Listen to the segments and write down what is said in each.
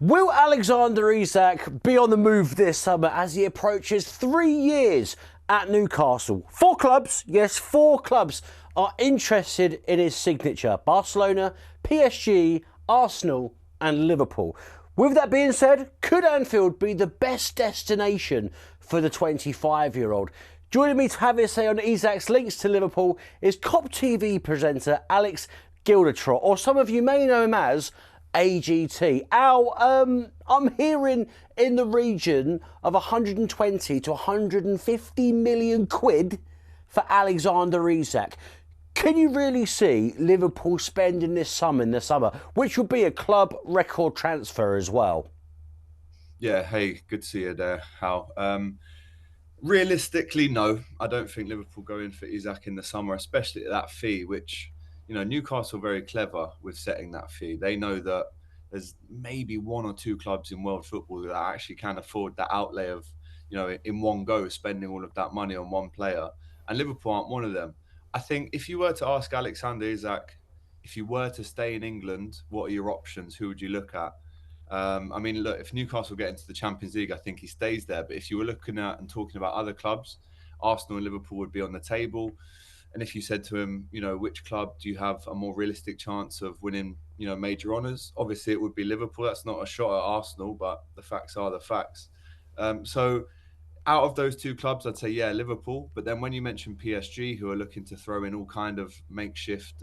Will Alexander Isak be on the move this summer as he approaches 3 years at Newcastle? 4 clubs, yes, 4 clubs are interested in his signature. Barcelona, PSG, Arsenal and Liverpool. With that being said, could Anfield be the best destination for the 25-year-old? Joining me to have his say on Isak's links to Liverpool is COP TV presenter Alex Gildertrot, or some of you may know him as AGT. Al, I'm hearing in the region of 120 to 150 million quid for Alexander Isak. Can you really see Liverpool spending this sum in the summer, which would be a club record transfer as well? Yeah, hey, good to see you there, Hal. Realistically, no, I don't think Liverpool go in for Isak in the summer, especially at that fee, which, Newcastle are very clever with setting that fee. They know that there's maybe 1 or 2 clubs in world football that actually can afford that outlay of, in one go, spending all of that money on one player. And Liverpool aren't one of them. I think if you were to ask Alexander Isak, if you were to stay in England, what are your options? Who would you look at? I mean, look, if Newcastle get into the Champions League, I think he stays there. But if you were looking at and talking about other clubs, Arsenal and Liverpool would be on the table. And if you said to him, which club do you have a more realistic chance of winning, major honours? Obviously, it would be Liverpool. That's not a shot at Arsenal, but the facts are the facts. So out of those 2 clubs, I'd say, yeah, Liverpool. But then when you mention PSG, who are looking to throw in all kind of makeshift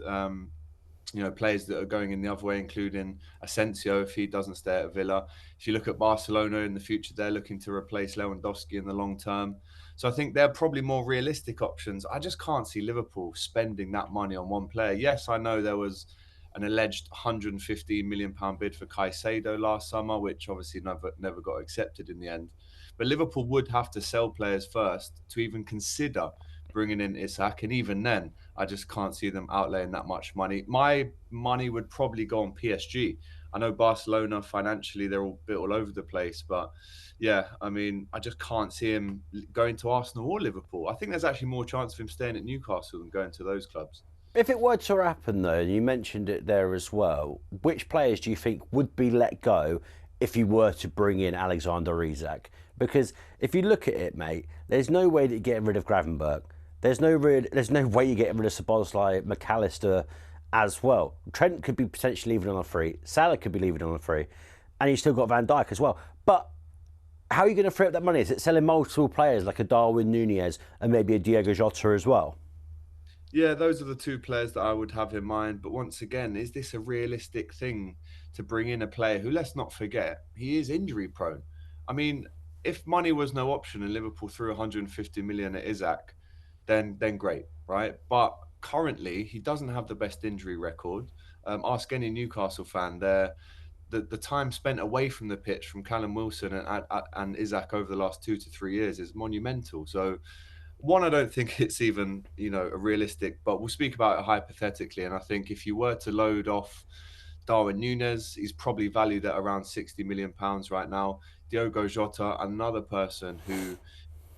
players that are going in the other way, including Asensio if he doesn't stay at Villa. If you look at Barcelona in the future, they're looking to replace Lewandowski in the long term. So I think they're probably more realistic options. I just can't see Liverpool spending that money on one player. Yes, I know there was an alleged £115 million bid for Caicedo last summer, which obviously never got accepted in the end. But Liverpool would have to sell players first to even consider bringing in Isak, and even then, I just can't see them outlaying that much money. My money would probably go on PSG. I know Barcelona financially they're all bit all over the place, but yeah, I mean, I just can't see him going to Arsenal or Liverpool. I think there's actually more chance of him staying at Newcastle than going to those clubs. If it were to happen, though, and you mentioned it there as well, which players do you think would be let go if you were to bring in Alexander Isak? Because if you look at it, mate, there's no way that you're getting rid of Gravenberg. There's no way you're getting rid of Szoboszlai, McAllister as well. Trent could be potentially leaving on a free. Salah could be leaving on a free. And you still got Van Dijk as well. But how are you going to free up that money? Is it selling multiple players like a Darwin Nunez and maybe a Diego Jota as well? Yeah, those are the 2 players that I would have in mind. But once again, is this a realistic thing to bring in a player who, let's not forget, he is injury prone? I mean, if money was no option and Liverpool threw 150 million at Isak, then great, right? But currently, he doesn't have the best injury record. Ask any Newcastle fan. The time spent away from the pitch from Callum Wilson and Isak over the last 2 to 3 years is monumental. So one, I don't think it's even, a realistic, but we'll speak about it hypothetically. And I think if you were to load off Darwin Nunez, he's probably valued at around £60 million right now. Diogo Jota, another person who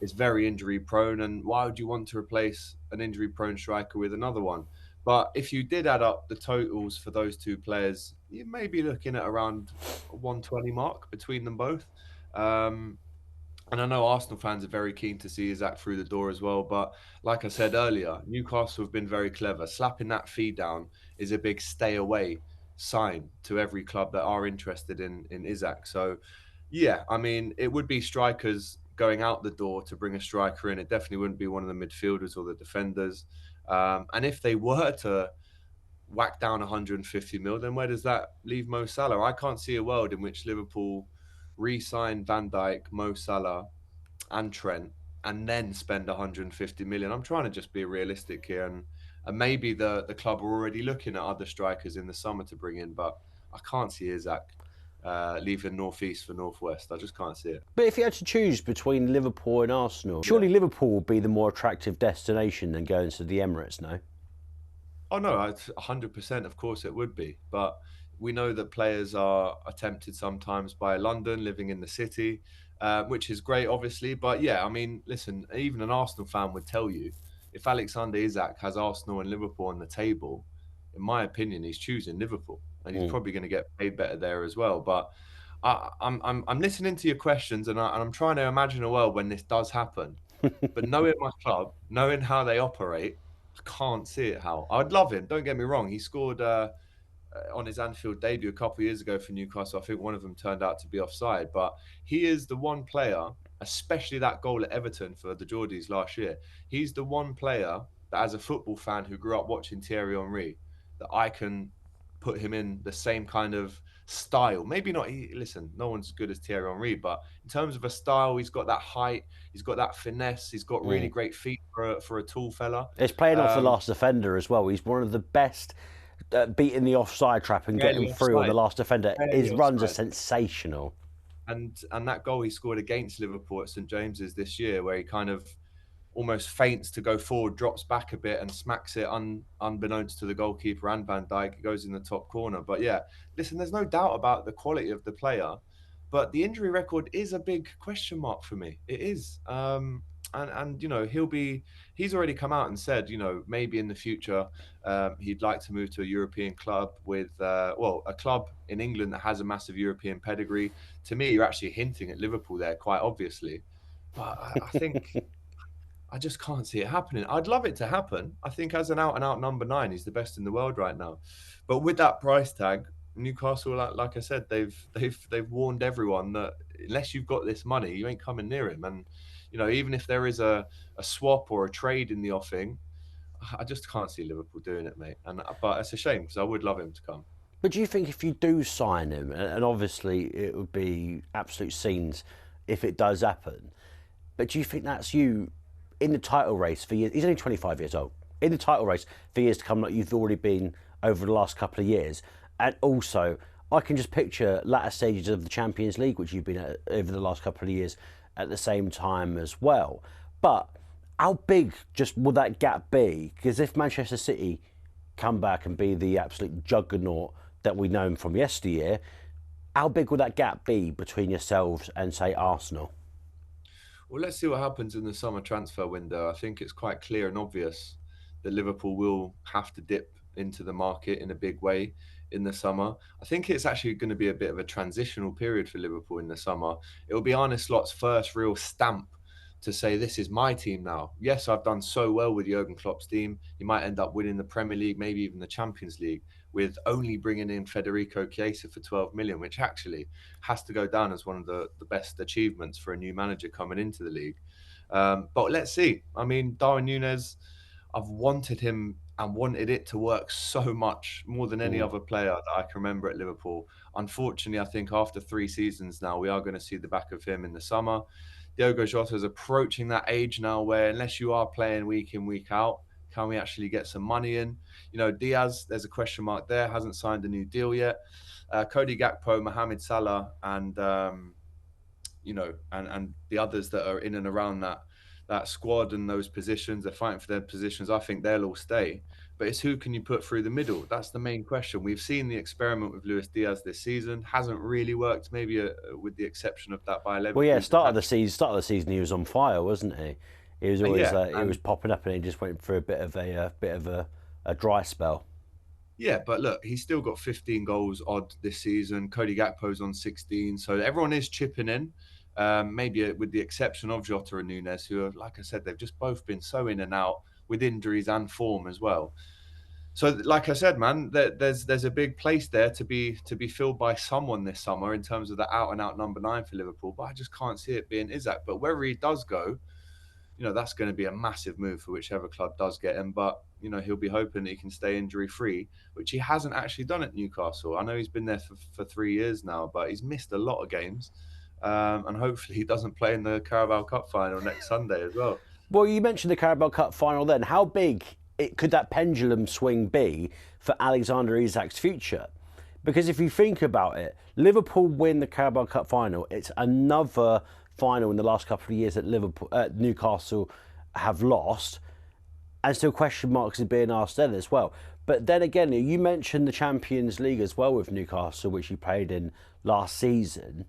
is very injury prone. And why would you want to replace an injury prone striker with another one? But if you did add up the totals for those 2 players, you may be looking at around 120 mark between them both. Um, and I know Arsenal fans are very keen to see Isak through the door as well. But like I said earlier, Newcastle have been very clever. Slapping that fee down is a big stay away sign to every club that are interested in Isak. So, yeah, I mean, it would be strikers going out the door to bring a striker in. It definitely wouldn't be one of the midfielders or the defenders. And if they were to whack down 150 mil, then where does that leave Mo Salah? I can't see a world in which Liverpool re-sign Van Dijk, Mo Salah, and Trent, and then spend 150 million. I'm trying to just be realistic here, and maybe the club are already looking at other strikers in the summer to bring in, but I can't see Isak leaving northeast for northwest. I just can't see it. But if you had to choose between Liverpool and Arsenal, Yeah. surely Liverpool would be the more attractive destination than going to the Emirates, no? Oh no, 100%. Of course, it would be, but we know that players are tempted sometimes by London, living in the city, which is great, obviously. But yeah, I mean, listen, even an Arsenal fan would tell you if Alexander Isak has Arsenal and Liverpool on the table, in my opinion, he's choosing Liverpool, and he's Mm. probably going to get paid better there as well. But I'm listening to your questions, and I'm trying to imagine a world when this does happen. But knowing my club, knowing how they operate, I can't see it how. I'd love him. Don't get me wrong. He scored on his Anfield debut a couple of years ago for Newcastle. I think one of them turned out to be offside, but he is the one player, especially that goal at Everton for the Geordies last year. He's the one player that, as a football fan who grew up watching Thierry Henry, that I can put him in the same kind of style. Maybe not. Listen, no one's as good as Thierry Henry, but in terms of a style, he's got that height, he's got that finesse, he's got really Mm. great feet for a tall fella. It's playing off the Um, last defender as well. He's one of the best at beating the offside trap and getting Rarely through on the offside. last defender. Rarely His runs are offside. sensational. And that goal he scored against Liverpool at St James's this year, where he kind of almost feints to go forward, drops back a bit, and smacks it unbeknownst to the goalkeeper and Van Dijk. It goes in the top corner. But yeah, listen, there's no doubt about the quality of the player, but the injury record is a big question mark for me. It is. And you know, he's already come out and said, you know, maybe in the future he'd like to move to a European club with a club in England that has a massive European pedigree. To me, you're actually hinting at Liverpool there, quite obviously. But I think I just can't see it happening. I'd love it to happen. I think as an out-and-out number 9, he's the best in the world right now. But with that price tag, Newcastle, like I said, they've warned everyone that unless you've got this money, you ain't coming near him. And you know, even if there is a swap or a trade in the offing, I just can't see Liverpool doing it, mate. But it's a shame because I would love him to come. But do you think if you do sign him, and obviously it would be absolute scenes if it does happen, but do you think that's you in the title race for years? He's only 25 years old. In the title race for years to come, like you've already been over the last couple of years. And also, I can just picture latter stages of the Champions League, which you've been at over the last couple of years at the same time as well. But how big just will that gap be? Because if Manchester City come back and be the absolute juggernaut that we know from yesteryear, how big will that gap be between yourselves and, say, Arsenal? Well, let's see what happens in the summer transfer window. I think it's quite clear and obvious that Liverpool will have to dip into the market in a big way in the summer. I think it's actually going to be a bit of a transitional period for Liverpool in the summer. It will be Arne Slot's first real stamp to say, this is my team now. Yes, I've done so well with Jurgen Klopp's team. You might end up winning the Premier League, maybe even the Champions League, with only bringing in Federico Chiesa for 12 million, which actually has to go down as one of the best achievements for a new manager coming into the league. But let's see. I mean, Darwin Núñez, I've wanted him and wanted it to work so much more than any other player that I can remember at Liverpool. Unfortunately, I think after 3 seasons now, we are going to see the back of him in the summer. Diogo Jota is approaching that age now where unless you are playing week in, week out, can we actually get some money in? You know, Diaz, there's a question mark there, hasn't signed a new deal yet. Cody Gakpo, Mohamed Salah, and you know, and the others that are in and around that squad and those positions, they're fighting for their positions. I think they'll all stay. But it's who can you put through the middle? That's the main question. We've seen the experiment with Luis Diaz this season. Hasn't really worked, maybe with the exception of that by Well, yeah, Leverkusen. start of the season, he was on fire, wasn't he? He was always Yeah, he was popping up, and he just went through a bit of a dry spell. yeah, but look, he's still got 15 goals odd this season. Cody Gakpo's on 16, so everyone is chipping in. Maybe with the exception of Jota and Núñez, who are, like I said, they've just both been so in and out with injuries and form as well. So, like I said, man, there's a big place there to be filled by someone this summer in terms of the out and out number 9 for Liverpool. But I just can't see it being Isak. But wherever he does go, you know, that's going to be a massive move for whichever club does get him. But you know, he'll be hoping that he can stay injury free, which he hasn't actually done at Newcastle. I know he's been there for 3 years now, but he's missed a lot of games. And hopefully he doesn't play in the Carabao Cup final next Sunday as well. Well, you mentioned the Carabao Cup final then. How big could that pendulum swing be for Alexander Isak's future? Because if you think about it, Liverpool win the Carabao Cup final. It's another final in the last couple of years that Newcastle have lost, and still question marks are being asked then as well. But then again, you mentioned the Champions League as well with Newcastle, which you played in last season.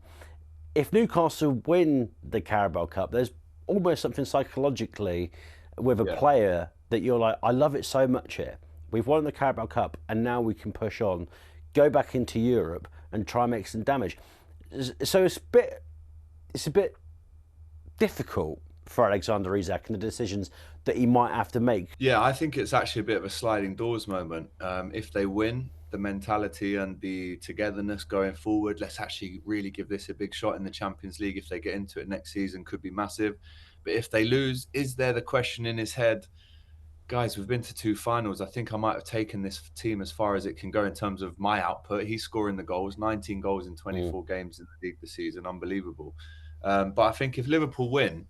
If Newcastle win the Carabao Cup, there's almost something psychologically with a player that you're like, I love it so much here. We've won the Carabao Cup and now we can push on, go back into Europe and try and make some damage. So it's a bit difficult for Alexander Isak and the decisions that he might have to make. Yeah, I think it's actually a bit of a sliding doors moment. If they win, the mentality and the togetherness going forward, let's actually really give this a big shot in the Champions League. If they get into it next season, could be massive. But if they lose, is there the question in his head? Guys, we've been to 2 finals. I think I might have taken this team as far as it can go in terms of my output. He's scoring the goals, 19 goals in 24 games in the league this season. Unbelievable. But I think if Liverpool win,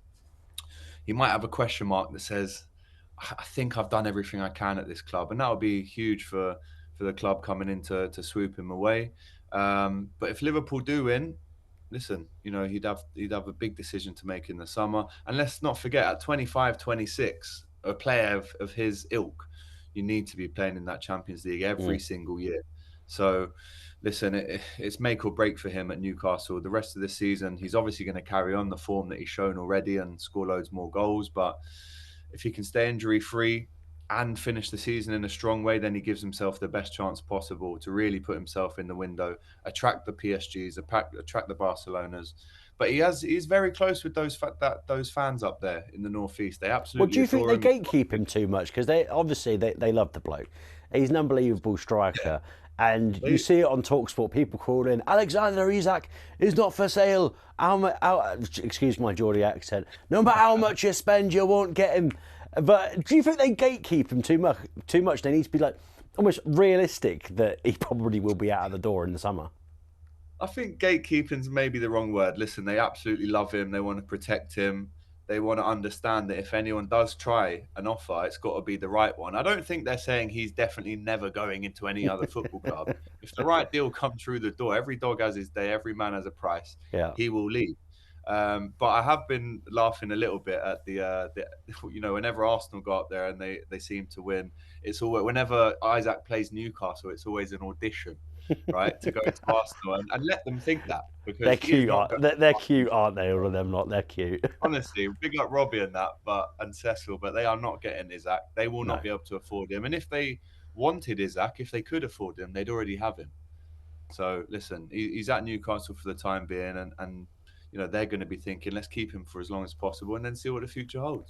he might have a question mark that says, I think I've done everything I can at this club. And that would be huge for the club coming in to swoop him away. But if Liverpool do win, listen, he'd have a big decision to make in the summer. And let's not forget, at 25, 26, a player of his ilk, you need to be playing in that Champions League every single year. So, listen, it's make or break for him at Newcastle. The rest of the season, he's obviously going to carry on the form that he's shown already and score loads more goals. But if he can stay injury free and finish the season in a strong way, then he gives himself the best chance possible to really put himself in the window, attract the PSGs, attract the Barcelonas. But he's very close with those fans up there in the northeast. They absolutely. Well, do you think they adore him. gatekeep him too much? Because they love the bloke. He's an unbelievable striker. And you see it on talkSPORT, people calling Alexander Isak is not for sale. Excuse my Geordie accent. No matter how much you spend, you won't get him. But do you think they gatekeep him too much? They need to be like almost realistic that he probably will be out of the door in the summer. I think gatekeeping's maybe the wrong word. Listen, they absolutely love him. They want to protect him. They want to understand that if anyone does try an offer, it's got to be the right one. I don't think they're saying he's definitely never going into any other football club. If the right deal comes through the door, every dog has his day, every man has a price. Yeah. He will leave. But I have been laughing a little bit at whenever Arsenal go up there and they seem to win, it's always whenever Isak plays Newcastle, it's always an audition, right, to go to Arsenal and let them think that because They're cute. They're cute, aren't they? All of them, not they're cute. Honestly, big up Robbie and that, and Cecil, but they are not getting Isak. They will not be able to afford him. And if they wanted Isak, if they could afford him, they'd already have him. So listen, he's at Newcastle for the time being, and they're going to be thinking, let's keep him for as long as possible, and then see what the future holds.